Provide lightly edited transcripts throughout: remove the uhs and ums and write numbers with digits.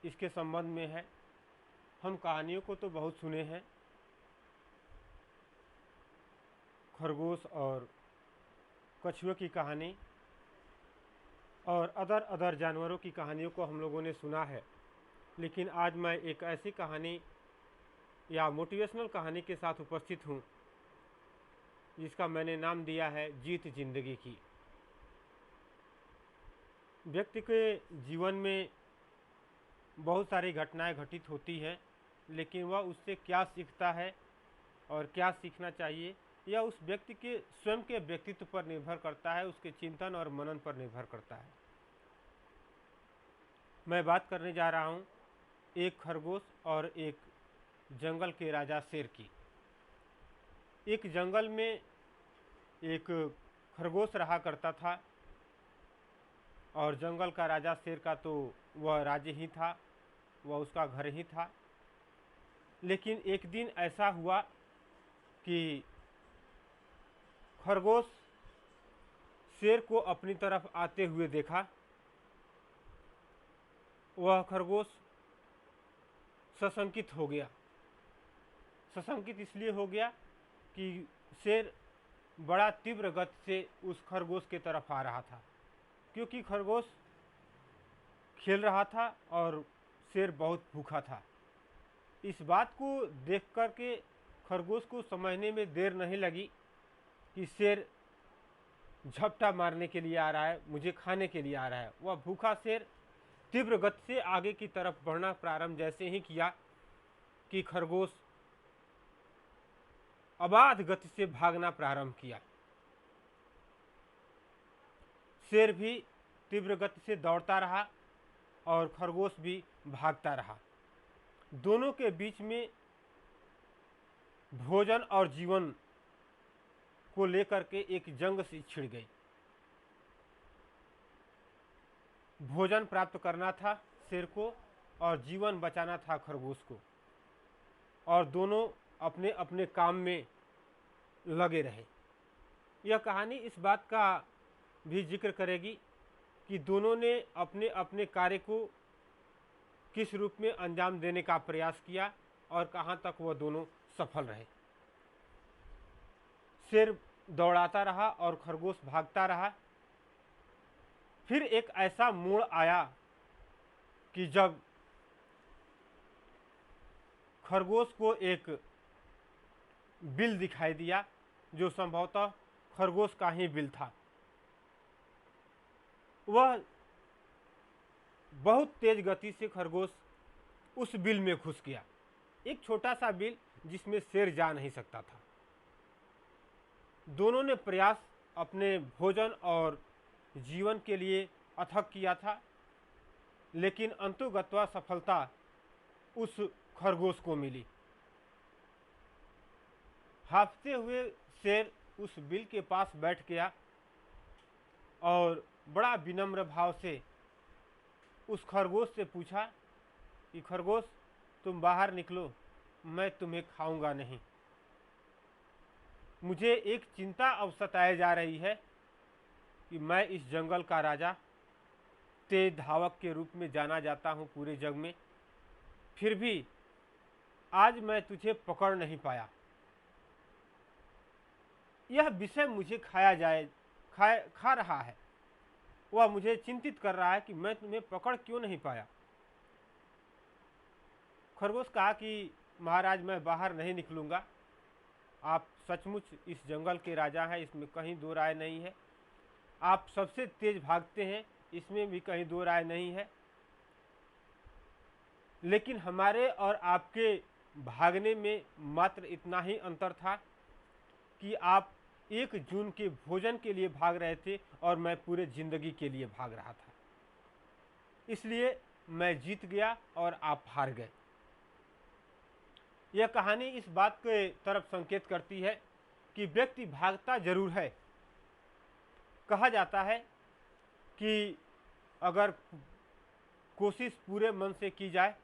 इसके संबंध में है। हम कहानियों को तो बहुत सुने हैं, खरगोश और कछुए की कहानी और अदर जानवरों की कहानियों को हम लोगों ने सुना है। लेकिन आज मैं एक ऐसी कहानी या मोटिवेशनल कहानी के साथ उपस्थित हूँ जिसका मैंने नाम दिया है जीत जिंदगी की। व्यक्ति के जीवन में बहुत सारी घटनाएं घटित होती हैं, लेकिन वह उससे क्या सीखता है और क्या सीखना चाहिए यह उस व्यक्ति के स्वयं के व्यक्तित्व पर निर्भर करता है, उसके चिंतन और मनन पर निर्भर करता है। मैं बात करने जा रहा हूँ एक खरगोश और एक जंगल के राजा शेर की। एक जंगल में एक खरगोश रहा करता था और जंगल का राजा शेर का तो वह राज्य ही था, वह उसका घर ही था। लेकिन एक दिन ऐसा हुआ कि खरगोश शेर को अपनी तरफ आते हुए देखा। वह खरगोश सशंकित हो गया। सशंकित इसलिए हो गया कि शेर बड़ा तीव्र गति से उस खरगोश के तरफ आ रहा था, क्योंकि खरगोश खेल रहा था और शेर बहुत भूखा था। इस बात को देख कर के खरगोश को समझने में देर नहीं लगी कि शेर झपटा मारने के लिए आ रहा है, मुझे खाने के लिए आ रहा है। वह भूखा शेर तीव्र गति से आगे की तरफ बढ़ना प्रारंभ जैसे ही किया कि खरगोश अबाध गति से भागना प्रारंभ किया। शेर भी तीव्र गति से दौड़ता रहा और खरगोश भी भागता रहा। दोनों के बीच में भोजन और जीवन को लेकर के एक जंग सी छिड़ गई। भोजन प्राप्त करना था शेर को और जीवन बचाना था खरगोश को, और दोनों अपने अपने काम में लगे रहे। यह कहानी इस बात का भी जिक्र करेगी कि दोनों ने अपने अपने कार्य को किस रूप में अंजाम देने का प्रयास किया और कहां तक वह दोनों सफल रहे। शेर दौड़ाता रहा और खरगोश भागता रहा। फिर एक ऐसा मोड़ आया कि जब खरगोश को एक बिल दिखाई दिया, जो संभवतः खरगोश का ही बिल था। वह बहुत तेज गति से खरगोश उस बिल में घुस गया। एक छोटा सा बिल जिसमें शेर जा नहीं सकता था। दोनों ने प्रयास अपने भोजन और जीवन के लिए अथक किया था, लेकिन अंततोगत्वा सफलता उस खरगोश को मिली। हांफते हुए शेर उस बिल के पास बैठ गया और बड़ा विनम्र भाव से उस खरगोश से पूछा कि खरगोश, तुम बाहर निकलो, मैं तुम्हें खाऊंगा नहीं। मुझे एक चिंता अब सताए जा रही है कि मैं इस जंगल का राजा, तेज धावक के रूप में जाना जाता हूं पूरे जग में, फिर भी आज मैं तुझे पकड़ नहीं पाया। यह विषय मुझे खा रहा है। वह मुझे चिंतित कर रहा है कि मैं तुम्हें पकड़ क्यों नहीं पाया। खरगोश कहा कि महाराज, मैं बाहर नहीं निकलूंगा। आप सचमुच इस जंगल के राजा हैं, इसमें कहीं दो राय नहीं है। आप सबसे तेज भागते हैं, इसमें भी कहीं दो राय नहीं है। लेकिन हमारे और आपके भागने में मात्र इतना ही अंतर था कि आप 1 जून के भोजन के लिए भाग रहे थे और मैं पूरे जिंदगी के लिए भाग रहा था। इसलिए मैं जीत गया और आप हार गए। यह कहानी इस बात के तरफ संकेत करती है कि व्यक्ति भागता जरूर है। कहा जाता है कि अगर कोशिश पूरे मन से की जाए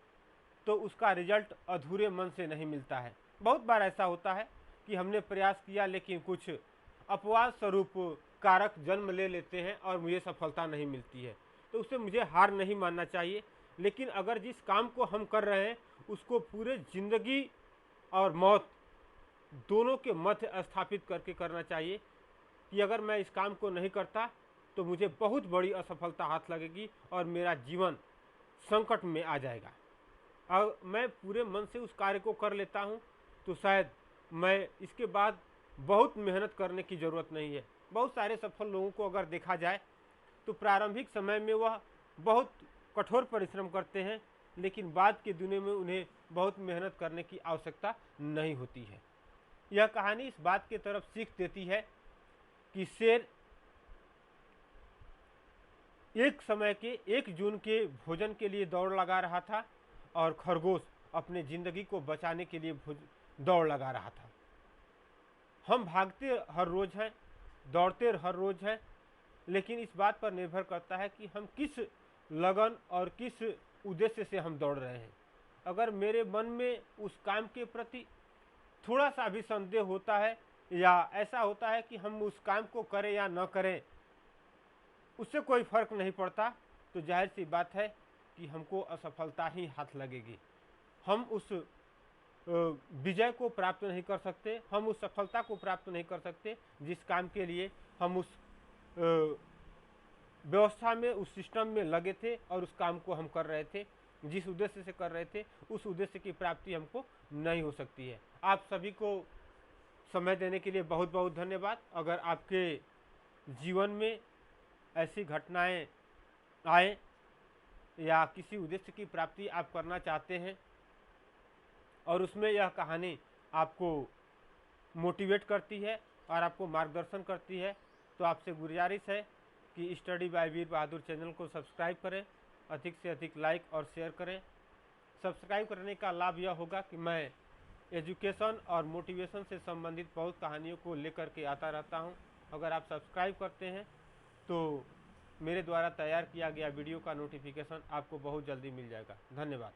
तो उसका रिजल्ट अधूरे मन से नहीं मिलता है। बहुत बार ऐसा होता है कि हमने प्रयास किया लेकिन कुछ अपवाद स्वरूप कारक जन्म ले लेते हैं और मुझे सफलता नहीं मिलती है, तो उसे मुझे हार नहीं मानना चाहिए। लेकिन अगर जिस काम को हम कर रहे हैं उसको पूरे जिंदगी और मौत दोनों के मध्य स्थापित करके करना चाहिए कि अगर मैं इस काम को नहीं करता तो मुझे बहुत बड़ी असफलता हाथ लगेगी और मेरा जीवन संकट में आ जाएगा। अब मैं पूरे मन से उस कार्य को कर लेता हूँ तो शायद मैं इसके बाद बहुत मेहनत करने की ज़रूरत नहीं है। बहुत सारे सफल लोगों को अगर देखा जाए तो प्रारंभिक समय में वह बहुत कठोर परिश्रम करते हैं, लेकिन बाद के दिनों में उन्हें बहुत मेहनत करने की आवश्यकता नहीं होती है। यह कहानी इस बात की तरफ सीख देती है कि शेर एक समय के 1 जून के भोजन के लिए दौड़ लगा रहा था और खरगोश अपने जिंदगी को बचाने के लिए दौड़ लगा रहा था। हम भागते हर रोज हैं, दौड़ते हर रोज हैं, लेकिन इस बात पर निर्भर करता है कि हम किस लगन और किस उद्देश्य से हम दौड़ रहे हैं। अगर मेरे मन में उस काम के प्रति थोड़ा सा भी संदेह होता है या ऐसा होता है कि हम उस काम को करें या न करें उससे कोई फर्क नहीं पड़ता, तो जाहिर सी बात है कि हमको असफलता ही हाथ लगेगी। हम उस विजय को प्राप्त नहीं कर सकते, हम उस सफलता को प्राप्त नहीं कर सकते जिस काम के लिए हम उस व्यवस्था में, उस सिस्टम में लगे थे और उस काम को हम कर रहे थे, जिस उद्देश्य से कर रहे थे उस उद्देश्य की प्राप्ति हमको नहीं हो सकती है। आप सभी को समय देने के लिए बहुत बहुत धन्यवाद। अगर आपके जीवन में ऐसी घटनाएं आए या किसी उद्देश्य की प्राप्ति आप करना चाहते हैं और उसमें यह कहानी आपको मोटिवेट करती है और आपको मार्गदर्शन करती है, तो आपसे गुजारिश है कि स्टडी बाय वीर बहादुर चैनल को सब्सक्राइब करें, अधिक से अधिक लाइक और शेयर करें। सब्सक्राइब करने का लाभ यह होगा कि मैं एजुकेशन और मोटिवेशन से संबंधित बहुत कहानियों को लेकर के आता रहता हूं। अगर आप सब्सक्राइब करते हैं तो मेरे द्वारा तैयार किया गया वीडियो का नोटिफिकेशन आपको बहुत जल्दी मिल जाएगा। धन्यवाद।